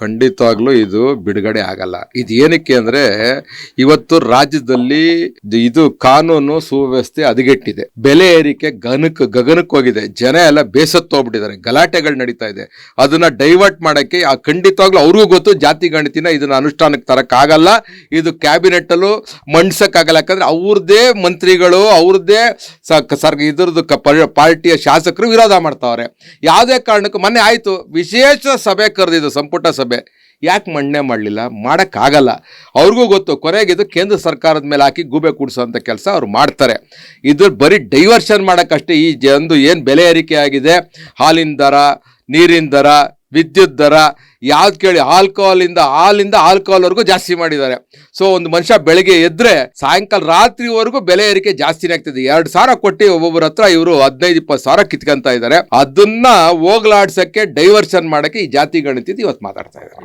ಖಂಡಿತವಾಗ್ಲೂ ಇದು ಬಿಡುಗಡೆ ಆಗಲ್ಲ. ಇದು ಏನಕ್ಕೆ ಅಂದ್ರೆ ಇವತ್ತು ರಾಜ್ಯದಲ್ಲಿ ಇದು ಕಾನೂನು ಸುವ್ಯವಸ್ಥೆ ಹದಗೆಟ್ಟಿದೆ, ಬೆಲೆ ಏರಿಕೆ ಗಗನಕ್ಕೆ ಹೋಗಿದೆ, ಜನ ಎಲ್ಲ ಬೇಸತ್ತೋಗ್ಬಿಟ್ಟಿದ್ದಾರೆ, ಗಲಾಟೆಗಳು ನಡೀತಾ ಇದೆ. ಅದನ್ನ ಡೈವರ್ಟ್ ಮಾಡಕ್ಕೆ ಖಂಡಿತವಾಗ್ಲೂ ಅವ್ರಿಗೂ ಗೊತ್ತು ಜಾತಿ ಗಣತಿನ ಇದನ್ನ ಅನುಷ್ಠಾನಕ್ಕೆ ತರಕ್ಕಾಗಲ್ಲ, ಇದು ಕ್ಯಾಬಿನೆಟ್ ಅಲ್ಲೂ ಮಂಡಿಸಕ್ಕಾಗಲ್ಲ. ಯಾಕಂದ್ರೆ ಅವ್ರದ್ದೇ ಮಂತ್ರಿಗಳು ಅವ್ರದ್ದೇ ಇದ್ರದ್ದು ಪಾರ್ಟಿಯ ಶಾಸಕರು ವಿರೋಧ ಮಾಡ್ತಾವ್ರೆ. ಯಾವುದೇ ಕಾರಣಕ್ಕೂ ಮೊನ್ನೆ ಆಯ್ತು ವಿಶೇಷ ಸಭೆ ಕರೆದಿದ್ದು, ಸಂಪುಟ ಸಭೆ, ಯಾಕೆ ಮಂಡನೆ ಮಾಡಲಿಲ್ಲ? ಮಾಡೋಕ್ಕಾಗಲ್ಲ. ಅವ್ರಿಗೂ ಗೊತ್ತು ಕೊನೆಗಿದು ಕೇಂದ್ರ ಸರ್ಕಾರದ ಮೇಲೆ ಹಾಕಿ ಗೂಬೆ ಕೂಡಿಸೋಂಥ ಕೆಲಸ ಅವ್ರು ಮಾಡ್ತಾರೆ. ಇದು ಬರೀ ಡೈವರ್ಷನ್ ಮಾಡೋಕ್ಕಷ್ಟೇ. ಈ ಒಂದು ಏನು ಬೆಲೆ ಏರಿಕೆ ಆಗಿದೆ, ಹಾಲಿನ ದರ, ನೀರಿನ ದರ, ವಿದ್ಯುತ್ ದರ, ಯಾವ್ದು ಕೇಳಿ ಹಾಲಿಂದ ಆಲ್ಕೋಹಾಲ್ವರೆಗೂ ಜಾಸ್ತಿ ಮಾಡಿದ್ದಾರೆ. ಸೊ ಒಂದು ಮನುಷ್ಯ ಬೆಳಗ್ಗೆ ಎದ್ರೆ ಸಾಯಂಕಾಲ ರಾತ್ರಿವರೆಗೂ ಬೆಲೆ ಏರಿಕೆ ಜಾಸ್ತಿನೇ ಆಗ್ತಿದೆ. 2,000 ಕೊಟ್ಟು ಒಬ್ಬೊಬ್ಬರ ಹತ್ರ ಇವರು 15-20 ಸಾವಿರ ಕಿತ್ಕೊಂತ ಇದ್ದಾರೆ. ಅದನ್ನ ಹೋಗ್ಲಾಡ್ಸಕ್ಕೆ, ಡೈವರ್ಷನ್ ಮಾಡಕ್ಕೆ ಈ ಜಾತಿ ಗಣಿತ ಇವತ್ತು ಮಾತಾಡ್ತಾ ಇದ್ದಾರೆ.